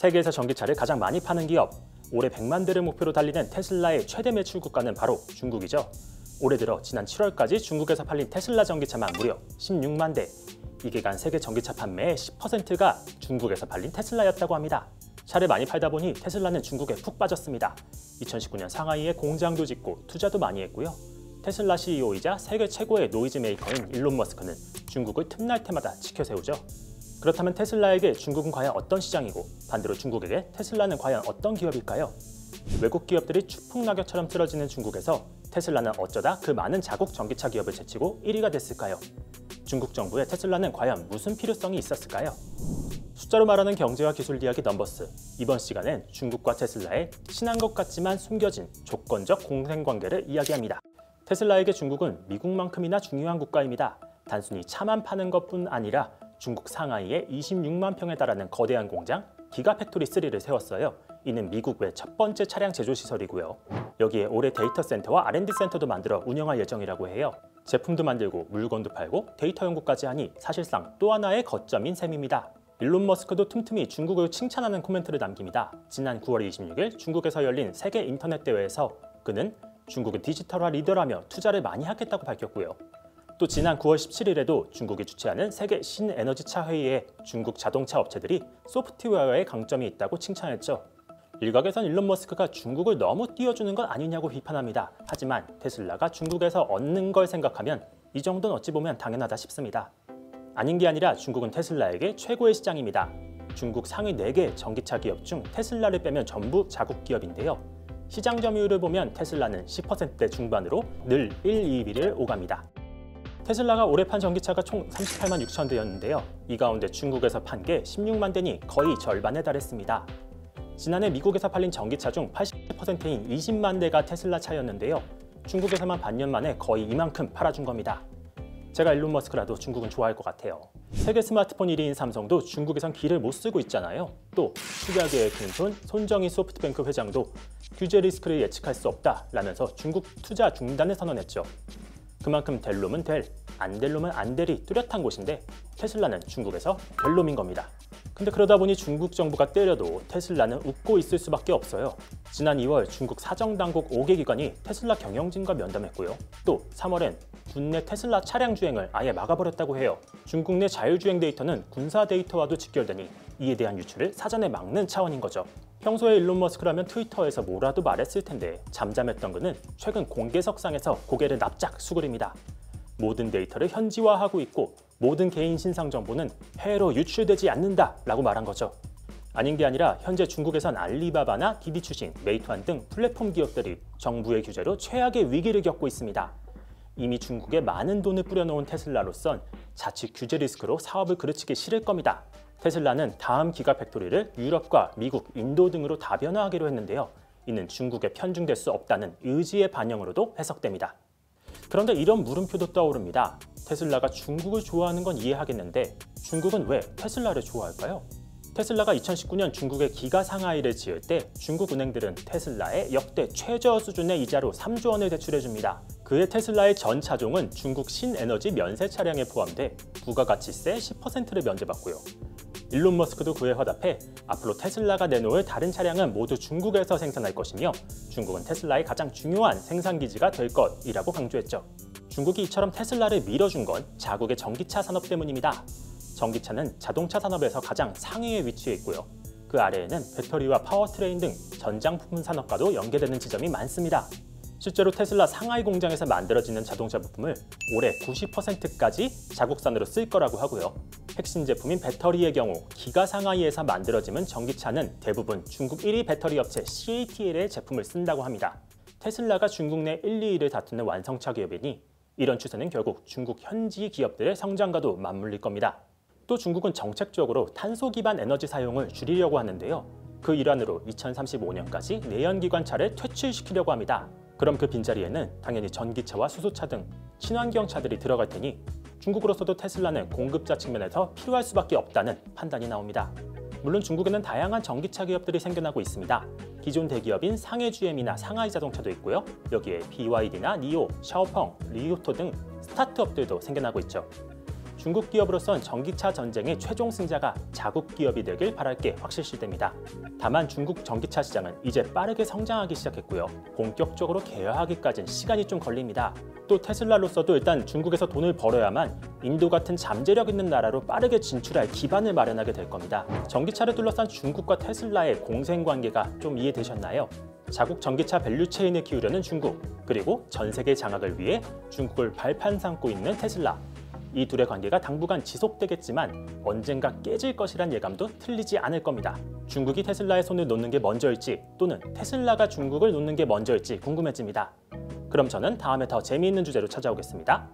세계에서 전기차를 가장 많이 파는 기업, 올해 100만 대를 목표로 달리는 테슬라의 최대 매출 국가는 바로 중국이죠. 올해 들어 지난 7월까지 중국에서 팔린 테슬라 전기차만 무려 16만 대. 이게간 세계 전기차 판매의 10%가 중국에서 팔린 테슬라였다고 합니다. 차를 많이 팔다 보니 테슬라는 중국에 푹 빠졌습니다. 2019년 상하이에 공장도 짓고 투자도 많이 했고요. 테슬라 CEO이자 세계 최고의 노이즈 메이커인 일론 머스크는 중국을 틈날 때마다 지켜세우죠. 그렇다면 테슬라에게 중국은 과연 어떤 시장이고 반대로 중국에게 테슬라는 과연 어떤 기업일까요? 외국 기업들이 추풍낙엽처럼 쓰러지는 중국에서 테슬라는 어쩌다 그 많은 자국 전기차 기업을 제치고 1위가 됐을까요? 중국 정부의 테슬라는 과연 무슨 필요성이 있었을까요? 숫자로 말하는 경제와 기술 이야기 넘버스. 이번 시간엔 중국과 테슬라의 친한 것 같지만 숨겨진 조건적 공생관계를 이야기합니다. 테슬라에게 중국은 미국만큼이나 중요한 국가입니다. 단순히 차만 파는 것뿐 아니라 중국 상하이에 26만 평에 달하는 거대한 공장 기가팩토리 3를 세웠어요. 이는 미국 외 첫 번째 차량 제조 시설이고요. 여기에 올해 데이터 센터와 R&D 센터도 만들어 운영할 예정이라고 해요. 제품도 만들고 물건도 팔고 데이터 연구까지 하니 사실상 또 하나의 거점인 셈입니다. 일론 머스크도 틈틈이 중국을 칭찬하는 코멘트를 남깁니다. 지난 9월 26일 중국에서 열린 세계 인터넷 대회에서 그는 중국은 디지털화 리더라며 투자를 많이 하겠다고 밝혔고요. 또 지난 9월 17일에도 중국이 주최하는 세계 신에너지차 회의에 중국 자동차 업체들이 소프트웨어에 강점이 있다고 칭찬했죠. 일각에선 일론 머스크가 중국을 너무 띄워주는 것 아니냐고 비판합니다. 하지만 테슬라가 중국에서 얻는 걸 생각하면 이 정도는 어찌 보면 당연하다 싶습니다. 아닌 게 아니라 중국은 테슬라에게 최고의 시장입니다. 중국 상위 4개 전기차 기업 중 테슬라를 빼면 전부 자국 기업인데요. 시장 점유율을 보면 테슬라는 10%대 중반으로 늘 1, 2위를 오갑니다. 테슬라가 올해 판 전기차가 총 38만 6천 대였는데요. 이 가운데 중국에서 판 게 16만 대니 거의 절반에 달했습니다. 지난해 미국에서 팔린 전기차 중 80%인 20만 대가 테슬라 차였는데요. 중국에서만 반년 만에 거의 이만큼 팔아준 겁니다. 제가 일론 머스크라도 중국은 좋아할 것 같아요. 세계 스마트폰 1위인 삼성도 중국에선 기를 못 쓰고 있잖아요. 또 투자계의 큰손 손정희 소프트뱅크 회장도 규제 리스크를 예측할 수 없다라면서 중국 투자 중단을 선언했죠. 그만큼 될 놈은 될, 안 될 놈은 안 될이 뚜렷한 곳인데 테슬라는 중국에서 될 놈인 겁니다. 근데 그러다 보니 중국 정부가 때려도 테슬라는 웃고 있을 수밖에 없어요. 지난 2월 중국 사정당국 5개 기관이 테슬라 경영진과 면담했고요. 또 3월엔 국내 테슬라 차량 주행을 아예 막아버렸다고 해요. 중국 내 자율주행 데이터는 군사 데이터와도 직결되니 이에 대한 유출을 사전에 막는 차원인 거죠. 평소에 일론 머스크라면 트위터에서 뭐라도 말했을 텐데 잠잠했던 그는 최근 공개석상에서 고개를 납작 수그립니다. 모든 데이터를 현지화하고 있고 모든 개인 신상 정보는 해외로 유출되지 않는다 라고 말한 거죠. 아닌 게 아니라 현재 중국에선 알리바바나 디디 추신, 메이투안 등 플랫폼 기업들이 정부의 규제로 최악의 위기를 겪고 있습니다. 이미 중국에 많은 돈을 뿌려놓은 테슬라로선 자칫 규제 리스크로 사업을 그르치기 싫을 겁니다. 테슬라는 다음 기가팩토리를 유럽과 미국, 인도 등으로 다변화하기로 했는데요. 이는 중국에 편중될 수 없다는 의지의 반영으로도 해석됩니다. 그런데 이런 물음표도 떠오릅니다. 테슬라가 중국을 좋아하는 건 이해하겠는데 중국은 왜 테슬라를 좋아할까요? 테슬라가 2019년 중국에 기가 상하이를 지을 때 중국 은행들은 테슬라에 역대 최저 수준의 이자로 3조 원을 대출해줍니다. 그해 테슬라의 전 차종은 중국 신에너지 면세 차량에 포함돼 부가가치세 10%를 면제받고요. 일론 머스크도 그에 화답해 앞으로 테슬라가 내놓을 다른 차량은 모두 중국에서 생산할 것이며 중국은 테슬라의 가장 중요한 생산기지가 될 것이라고 강조했죠. 중국이 이처럼 테슬라를 밀어준 건 자국의 전기차 산업 때문입니다. 전기차는 자동차 산업에서 가장 상위에 위치해 있고요. 그 아래에는 배터리와 파워트레인 등 전장 부품 산업과도 연계되는 지점이 많습니다. 실제로 테슬라 상하이 공장에서 만들어지는 자동차 부품을 올해 90%까지 자국산으로 쓸 거라고 하고요. 핵심 제품인 배터리의 경우 기가 상하이에서 만들어지는 전기차는 대부분 중국 1위 배터리 업체 CATL의 제품을 쓴다고 합니다. 테슬라가 중국 내 1, 2위를 다투는 완성차 기업이니 이런 추세는 결국 중국 현지 기업들의 성장과도 맞물릴 겁니다. 또 중국은 정책적으로 탄소 기반 에너지 사용을 줄이려고 하는데요. 그 일환으로 2035년까지 내연기관차를 퇴출시키려고 합니다. 그럼 그 빈자리에는 당연히 전기차와 수소차 등 친환경차들이 들어갈 테니 중국으로서도 테슬라는 공급자 측면에서 필요할 수밖에 없다는 판단이 나옵니다. 물론 중국에는 다양한 전기차 기업들이 생겨나고 있습니다. 기존 대기업인 상해 GM이나 상하이 자동차도 있고요. 여기에 BYD나 니오, 샤오펑, 리오토 등 스타트업들도 생겨나고 있죠. 중국 기업으로선 전기차 전쟁의 최종 승자가 자국 기업이 되길 바랄 게 확실시됩니다. 다만 중국 전기차 시장은 이제 빠르게 성장하기 시작했고요. 본격적으로 개화하기까지는 시간이 좀 걸립니다. 또 테슬라로서도 일단 중국에서 돈을 벌어야만 인도 같은 잠재력 있는 나라로 빠르게 진출할 기반을 마련하게 될 겁니다. 전기차를 둘러싼 중국과 테슬라의 공생관계가 좀 이해되셨나요? 자국 전기차 밸류체인을 키우려는 중국, 그리고 전 세계 장악을 위해 중국을 발판 삼고 있는 테슬라. 이 둘의 관계가 당분간 지속되겠지만 언젠가 깨질 것이란 예감도 틀리지 않을 겁니다. 중국이 테슬라의 손을 놓는 게 먼저일지 또는 테슬라가 중국을 놓는 게 먼저일지 궁금해집니다. 그럼 저는 다음에 더 재미있는 주제로 찾아오겠습니다.